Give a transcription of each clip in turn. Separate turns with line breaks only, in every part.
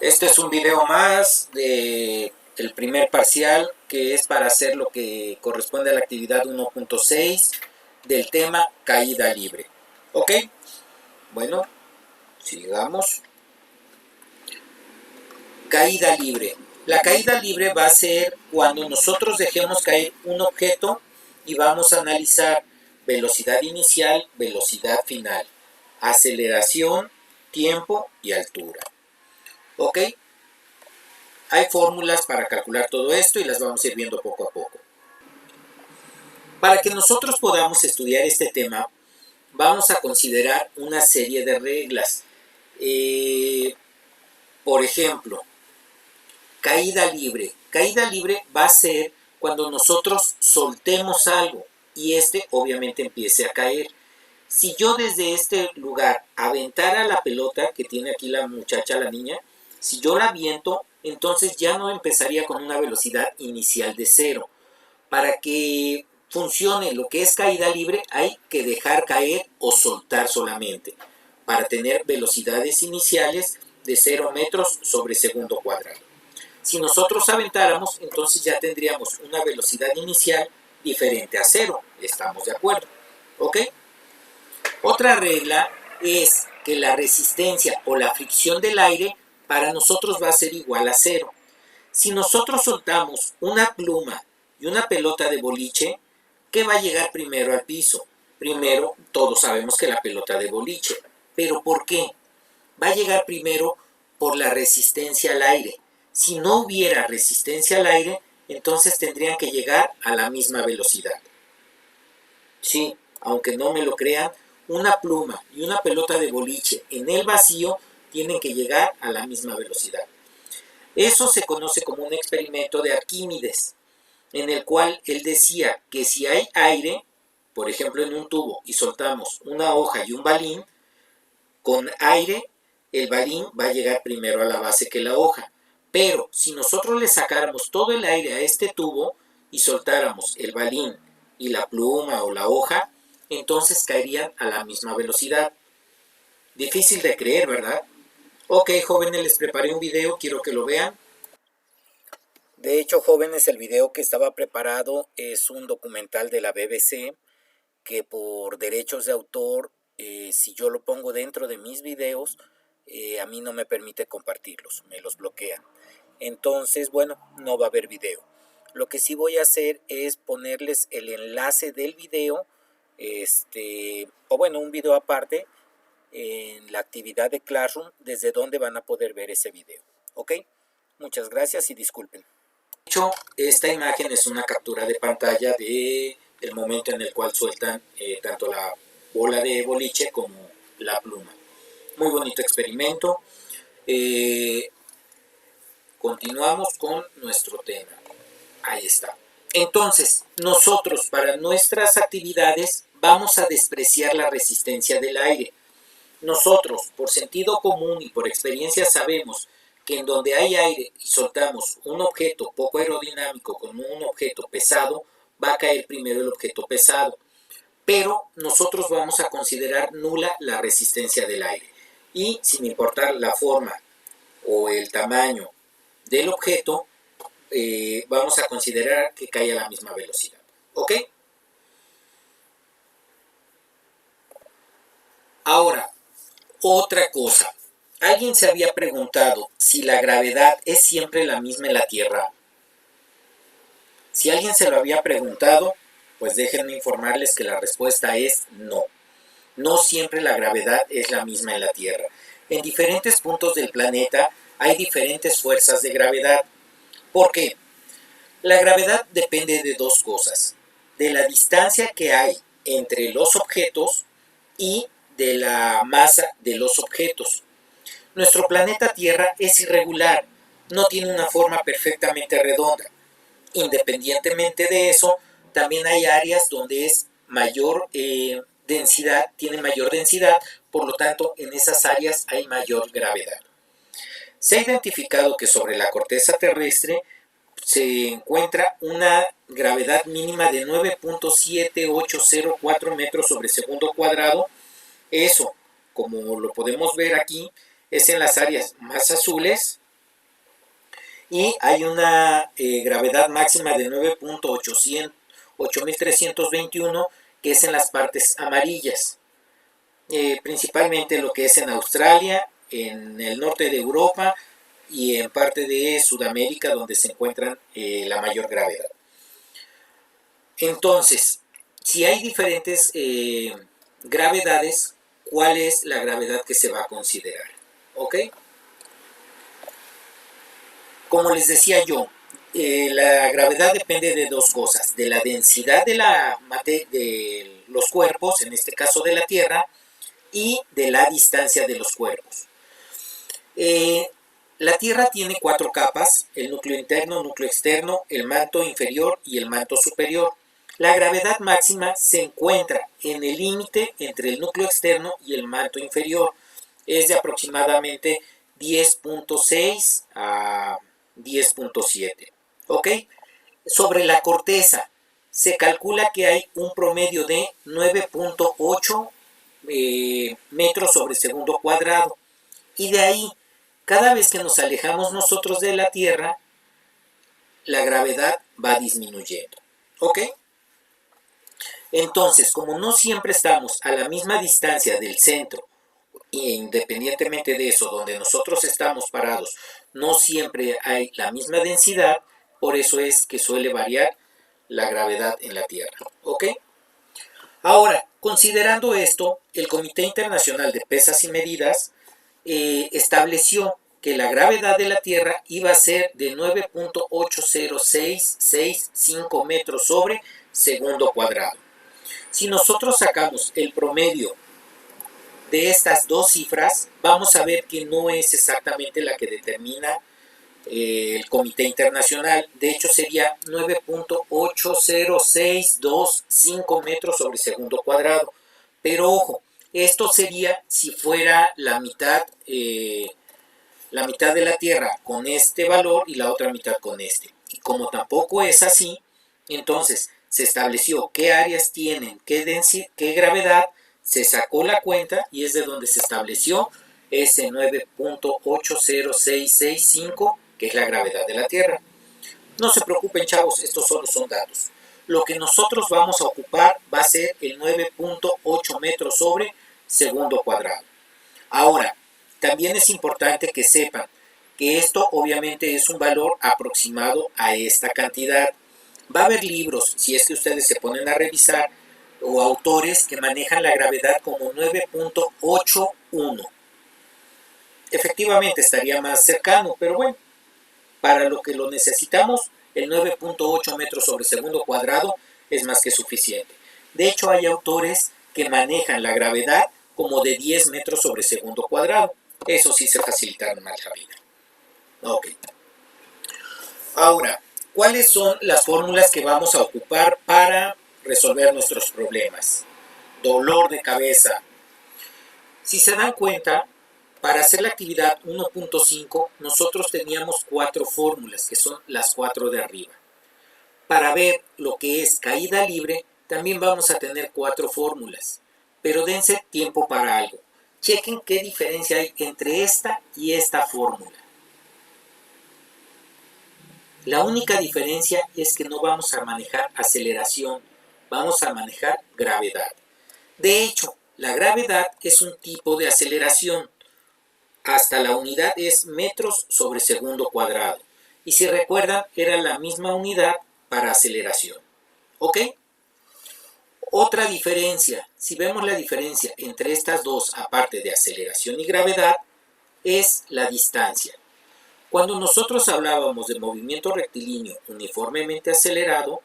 Este es un video más de el primer parcial, que es para hacer lo que corresponde a la actividad 1.6 del tema caída libre. ¿Ok? Bueno, sigamos. Caída libre. La caída libre va a ser cuando nosotros dejemos caer un objeto y vamos a analizar velocidad inicial, velocidad final, aceleración, tiempo y altura. ¿Ok? Hay fórmulas para calcular todo esto y las vamos a ir viendo poco a poco. Para que nosotros podamos estudiar este tema, vamos a considerar una serie de reglas. Por ejemplo, caída libre. Caída libre va a ser cuando nosotros soltemos algo y este obviamente empiece a caer. Si yo desde este lugar aventara la pelota que tiene aquí la muchacha, la niña, si yo la aviento, entonces ya no empezaría con una velocidad inicial de 0. Para que funcione lo que es caída libre, hay que dejar caer o soltar solamente, para tener velocidades iniciales de 0 metros sobre segundo cuadrado. Si nosotros aventáramos, entonces ya tendríamos una velocidad inicial diferente a 0. ¿Estamos de acuerdo? ¿Ok? Otra regla es que la resistencia o la fricción del aire para nosotros va a ser igual a 0. Si nosotros soltamos una pluma y una pelota de boliche, ¿qué va a llegar primero al piso? Primero, todos sabemos que la pelota de boliche. ¿Pero por qué? Va a llegar primero por la resistencia al aire. Si no hubiera resistencia al aire, entonces tendrían que llegar a la misma velocidad. Sí, aunque no me lo crean, una pluma y una pelota de boliche en el vacío tienen que llegar a la misma velocidad. Eso se conoce como un experimento de Arquímedes, en el cual él decía que si hay aire, por ejemplo en un tubo, y soltamos una hoja y un balín, con aire el balín va a llegar primero a la base que la hoja. Pero si nosotros le sacáramos todo el aire a este tubo y soltáramos el balín y la pluma o la hoja, entonces caerían a la misma velocidad. Difícil de creer, ¿verdad? Ok, jóvenes, les preparé un video, quiero que lo vean. De hecho, jóvenes, el video que estaba preparado es un documental de la BBC que por derechos de autor, si yo lo pongo dentro de mis videos, a mí no me permite compartirlos, me los bloquean. Entonces, bueno, no va a haber video. Lo que sí voy a hacer es ponerles el enlace del video, o bueno, un video aparte, en la actividad de Classroom, desde donde van a poder ver ese video. ¿Ok? Muchas gracias y disculpen. De hecho, esta imagen es una captura de pantalla de el momento en el cual sueltan tanto la bola de boliche como la pluma. Muy bonito experimento. Continuamos con nuestro tema. Ahí está. Entonces, nosotros para nuestras actividades vamos a despreciar la resistencia del aire. Nosotros, por sentido común y por experiencia, sabemos que en donde hay aire y soltamos un objeto poco aerodinámico con un objeto pesado, va a caer primero el objeto pesado. Pero nosotros vamos a considerar nula la resistencia del aire. Y sin importar la forma o el tamaño del objeto, vamos a considerar que cae a la misma velocidad. ¿Ok? Ahora, otra cosa. ¿Alguien se había preguntado si la gravedad es siempre la misma en la Tierra? Si alguien se lo había preguntado, pues déjenme informarles que la respuesta es no. No siempre la gravedad es la misma en la Tierra. En diferentes puntos del planeta hay diferentes fuerzas de gravedad. ¿Por qué? La gravedad depende de dos cosas: de la distancia que hay entre los objetos y de la masa de los objetos. Nuestro planeta Tierra es irregular, no tiene una forma perfectamente redonda. Independientemente de eso, también hay áreas donde es mayor densidad, tiene mayor densidad, por lo tanto en esas áreas hay mayor gravedad. Se ha identificado que sobre la corteza terrestre se encuentra una gravedad mínima de 9.7804 metros sobre segundo cuadrado. Eso, como lo podemos ver aquí, es en las áreas más azules y hay una gravedad máxima de 9.8321, que es en las partes amarillas, principalmente lo que es en Australia, en el norte de Europa y en parte de Sudamérica, donde se encuentran la mayor gravedad. Entonces, si hay diferentes gravedades, ¿cuál es la gravedad que se va a considerar? ¿Ok? Como les decía yo, la gravedad depende de dos cosas: de la densidad de los cuerpos, en este caso de la Tierra, y de la distancia de los cuerpos. La Tierra tiene cuatro capas: el núcleo interno, núcleo externo, el manto inferior y el manto superior. La gravedad máxima se encuentra en el límite entre el núcleo externo y el manto inferior. Es de aproximadamente 10.6 a 10.7. ¿Ok? Sobre la corteza, se calcula que hay un promedio de 9.8 metros sobre segundo cuadrado. Y de ahí, cada vez que nos alejamos nosotros de la Tierra, la gravedad va disminuyendo. ¿Ok? Entonces, como no siempre estamos a la misma distancia del centro, e independientemente de eso, donde nosotros estamos parados, no siempre hay la misma densidad, por eso es que suele variar la gravedad en la Tierra. ¿Ok? Ahora, considerando esto, el Comité Internacional de Pesas y Medidas estableció que la gravedad de la Tierra iba a ser de 9.80665 metros sobre segundo cuadrado. Si nosotros sacamos el promedio de estas dos cifras, vamos a ver que no es exactamente la que determina el Comité Internacional. De hecho, sería 9.80625 metros sobre segundo cuadrado. Pero ojo, esto sería si fuera la mitad de la Tierra con este valor y la otra mitad con este. Y como tampoco es así, entonces se estableció qué áreas tienen qué gravedad, se sacó la cuenta y es de donde se estableció ese 9.80665, que es la gravedad de la Tierra. No se preocupen, chavos, estos solo son datos. Lo que nosotros vamos a ocupar va a ser el 9.8 metros sobre segundo cuadrado. Ahora, también es importante que sepan que esto obviamente es un valor aproximado a esta cantidad. Va a haber libros, si es que ustedes se ponen a revisar, o autores que manejan la gravedad como 9.81. Efectivamente estaría más cercano, pero bueno, para lo que lo necesitamos, el 9.8 metros sobre segundo cuadrado es más que suficiente. De hecho, hay autores que manejan la gravedad como de 10 metros sobre segundo cuadrado. Eso sí se facilitaron más la vida. Ok. Ahora, ¿cuáles son las fórmulas que vamos a ocupar para resolver nuestros problemas? Dolor de cabeza. Si se dan cuenta, para hacer la actividad 1.5, nosotros teníamos cuatro fórmulas, que son las cuatro de arriba. Para ver lo que es caída libre, también vamos a tener cuatro fórmulas, pero dense tiempo para algo. Chequen qué diferencia hay entre esta y esta fórmula. La única diferencia es que no vamos a manejar aceleración, vamos a manejar gravedad. De hecho, la gravedad es un tipo de aceleración. Hasta la unidad es metros sobre segundo cuadrado. Y si recuerdan, era la misma unidad para aceleración. ¿Ok? Otra diferencia, si vemos la diferencia entre estas dos, aparte de aceleración y gravedad, es la distancia. Cuando nosotros hablábamos de movimiento rectilíneo uniformemente acelerado,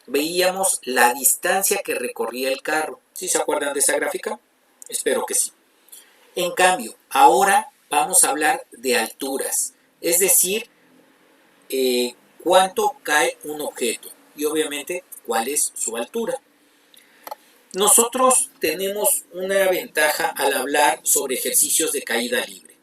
veíamos la distancia que recorría el carro. ¿Sí se acuerdan de esa gráfica? Espero que sí. En cambio, ahora vamos a hablar de alturas, es decir, cuánto cae un objeto y obviamente cuál es su altura. Nosotros tenemos una ventaja al hablar sobre ejercicios de caída libre.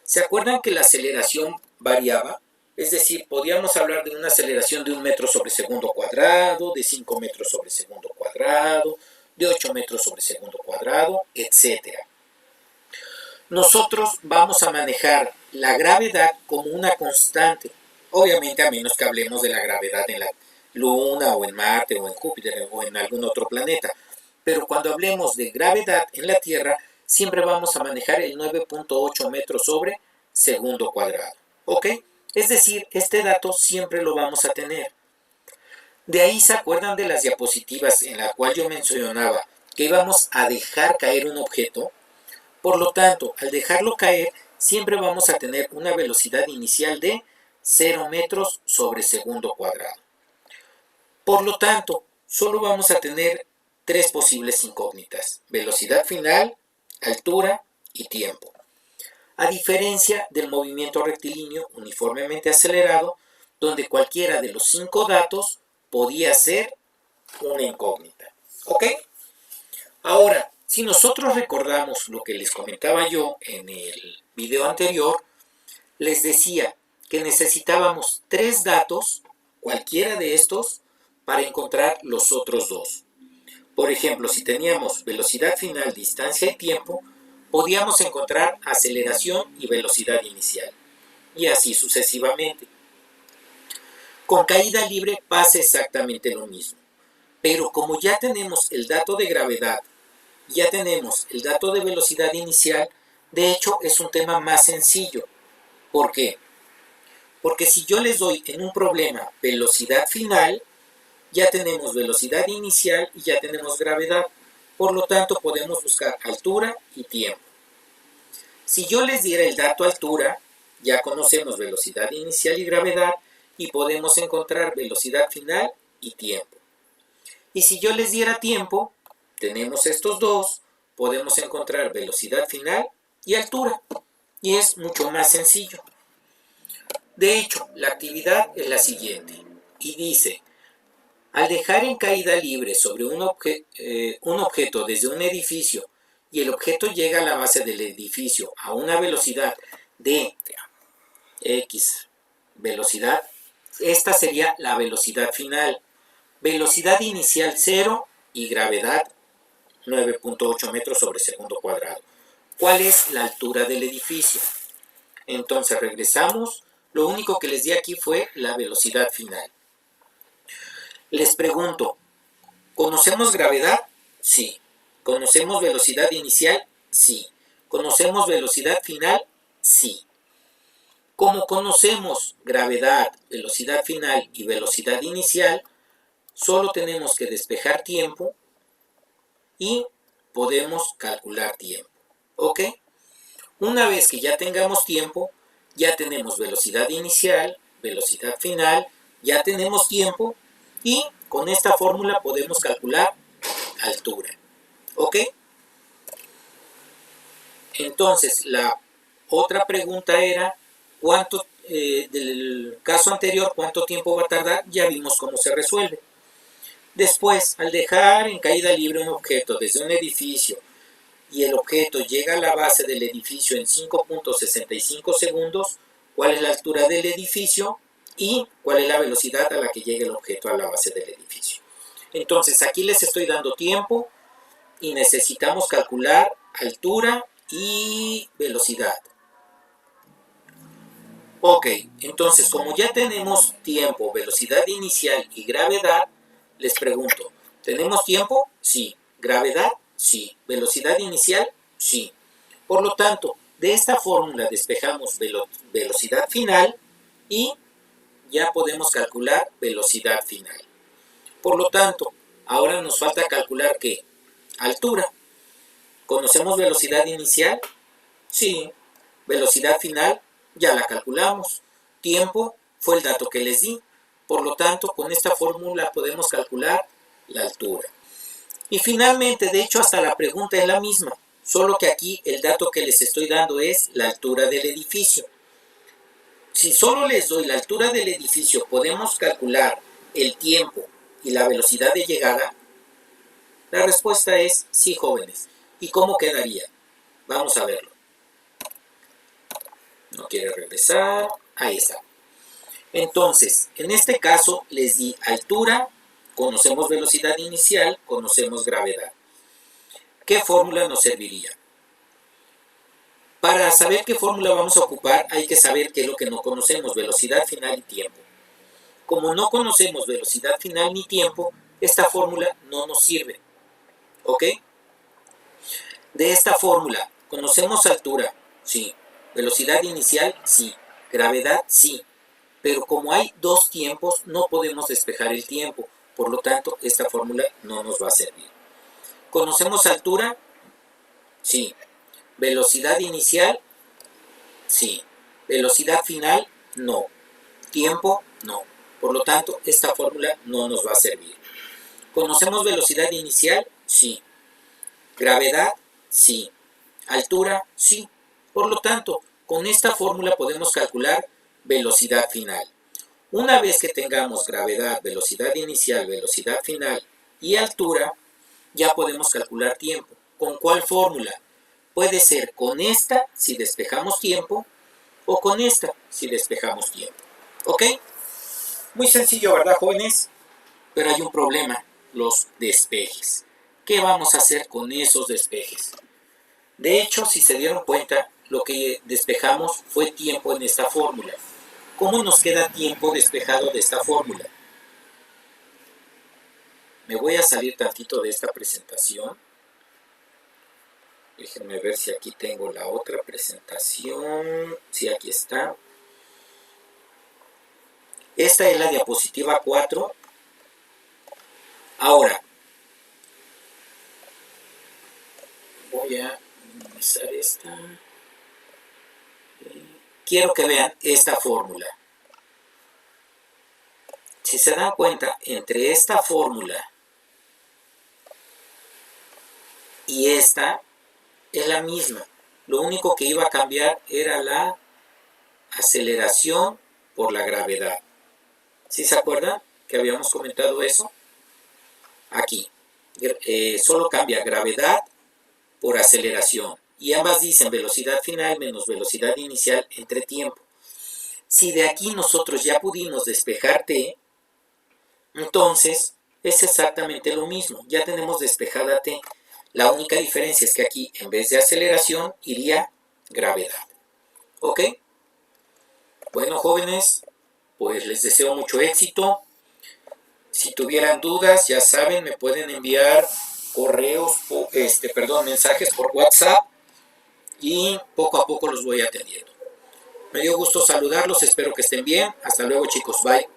¿Se acuerdan que la aceleración variaba? Es decir, podíamos hablar de una aceleración de 1 metro sobre segundo cuadrado, de 5 metros sobre segundo cuadrado, de 8 metros sobre segundo cuadrado, etc. Nosotros vamos a manejar la gravedad como una constante. Obviamente a menos que hablemos de la gravedad en la Luna o en Marte o en Júpiter o en algún otro planeta. Pero cuando hablemos de gravedad en la Tierra, siempre vamos a manejar el 9.8 metros sobre segundo cuadrado. ¿Ok? Es decir, este dato siempre lo vamos a tener. De ahí se acuerdan de las diapositivas en la cual yo mencionaba que íbamos a dejar caer un objeto. Por lo tanto, al dejarlo caer, siempre vamos a tener una velocidad inicial de 0 metros sobre segundo cuadrado. Por lo tanto, solo vamos a tener tres posibles incógnitas: velocidad final, altura y tiempo. A diferencia del movimiento rectilíneo uniformemente acelerado, donde cualquiera de los 5 datos podía ser una incógnita. ¿Ok? Ahora, si nosotros recordamos lo que les comentaba yo en el video anterior, les decía que necesitábamos 3 datos, cualquiera de estos, para encontrar los otros dos. Por ejemplo, si teníamos velocidad final, distancia y tiempo, podíamos encontrar aceleración y velocidad inicial, y así sucesivamente. Con caída libre pasa exactamente lo mismo, pero como ya tenemos el dato de gravedad, ya tenemos el dato de velocidad inicial, de hecho es un tema más sencillo. ¿Por qué? Porque si yo les doy en un problema velocidad final, ya tenemos velocidad inicial y ya tenemos gravedad. Por lo tanto, podemos buscar altura y tiempo. Si yo les diera el dato altura, ya conocemos velocidad inicial y gravedad y podemos encontrar velocidad final y tiempo. Y si yo les diera tiempo, tenemos estos dos, podemos encontrar velocidad final y altura. Y es mucho más sencillo. De hecho, la actividad es la siguiente. Y dice: al dejar en caída libre sobre un objeto desde un edificio y el objeto llega a la base del edificio a una velocidad de X velocidad, esta sería la velocidad final. Velocidad inicial 0 y gravedad 9.8 metros sobre segundo cuadrado. ¿Cuál es la altura del edificio? Entonces regresamos. Lo único que les di aquí fue la velocidad final. Les pregunto, ¿conocemos gravedad? Sí. ¿Conocemos velocidad inicial? Sí. ¿Conocemos velocidad final? Sí. Como conocemos gravedad, velocidad final y velocidad inicial, solo tenemos que despejar tiempo y podemos calcular tiempo. ¿Ok? Una vez que ya tengamos tiempo, ya tenemos velocidad inicial, velocidad final, ya tenemos tiempo y con esta fórmula podemos calcular altura. ¿Ok? Entonces, la otra pregunta era, del caso anterior, ¿cuánto tiempo va a tardar? Ya vimos cómo se resuelve. Después, al dejar en caída libre un objeto desde un edificio y el objeto llega a la base del edificio en 5.65 segundos, ¿cuál es la altura del edificio y cuál es la velocidad a la que llega el objeto a la base del edificio? Entonces, aquí les estoy dando tiempo y necesitamos calcular altura y velocidad. Ok, entonces como ya tenemos tiempo, velocidad inicial y gravedad, les pregunto, ¿tenemos tiempo? Sí. ¿Gravedad? Sí. ¿Velocidad inicial? Sí. Por lo tanto, de esta fórmula despejamos velocidad final y ya podemos calcular velocidad final. Por lo tanto, ahora nos falta calcular ¿qué? Altura. ¿Conocemos velocidad inicial? Sí. ¿Velocidad final? Ya la calculamos. Tiempo fue el dato que les di. Por lo tanto, con esta fórmula podemos calcular la altura. Y finalmente, de hecho, hasta la pregunta es la misma, solo que aquí el dato que les estoy dando es la altura del edificio. Si solo les doy la altura del edificio, podemos calcular el tiempo y la velocidad de llegada. La respuesta es sí, jóvenes. ¿Y cómo quedaría? Vamos a verlo. No quiere regresar. Ahí está. Entonces, en este caso les di altura, conocemos velocidad inicial, conocemos gravedad. ¿Qué fórmula nos serviría? Para saber qué fórmula vamos a ocupar hay que saber qué es lo que no conocemos, velocidad final y tiempo. Como no conocemos velocidad final ni tiempo, esta fórmula no nos sirve. ¿Ok? De esta fórmula, ¿conocemos altura? Sí. ¿Velocidad inicial? Sí. ¿Gravedad? Sí. Pero como hay dos tiempos, no podemos despejar el tiempo. Por lo tanto, esta fórmula no nos va a servir. ¿Conocemos altura? Sí. ¿Velocidad inicial? Sí. ¿Velocidad final? No. ¿Tiempo? No. Por lo tanto, esta fórmula no nos va a servir. ¿Conocemos velocidad inicial? Sí. ¿Gravedad? Sí. ¿Altura? Sí. Por lo tanto, con esta fórmula podemos calcular velocidad final. Una vez que tengamos gravedad, velocidad inicial, velocidad final y altura, ya podemos calcular tiempo. ¿Con cuál fórmula? Puede ser con esta si despejamos tiempo o con esta si despejamos tiempo. ¿Ok? Muy sencillo, ¿verdad, jóvenes? Pero hay un problema, los despejes. ¿Qué vamos a hacer con esos despejes? De hecho, si se dieron cuenta, lo que despejamos fue tiempo en esta fórmula. ¿Cómo nos queda tiempo despejado de esta fórmula? Me voy a salir tantito de esta presentación. Déjenme ver si aquí tengo la otra presentación. Sí, aquí está. Esta es la diapositiva 4. Ahora, voy a minimizar esta. Quiero que vean esta fórmula. Si se dan cuenta, entre esta fórmula y esta es la misma. Lo único que iba a cambiar era la aceleración por la gravedad. ¿Sí se acuerdan que habíamos comentado eso? Aquí. Solo cambia gravedad por aceleración. Y ambas dicen velocidad final menos velocidad inicial entre tiempo. Si de aquí nosotros ya pudimos despejar t, entonces es exactamente lo mismo. Ya tenemos despejada t. La única diferencia es que aquí en vez de aceleración iría gravedad. ¿Ok? Bueno, jóvenes, pues les deseo mucho éxito. Si tuvieran dudas, ya saben, me pueden enviar correos, mensajes por WhatsApp y poco a poco los voy atendiendo. Me dio gusto saludarlos, espero que estén bien. Hasta luego, chicos, bye.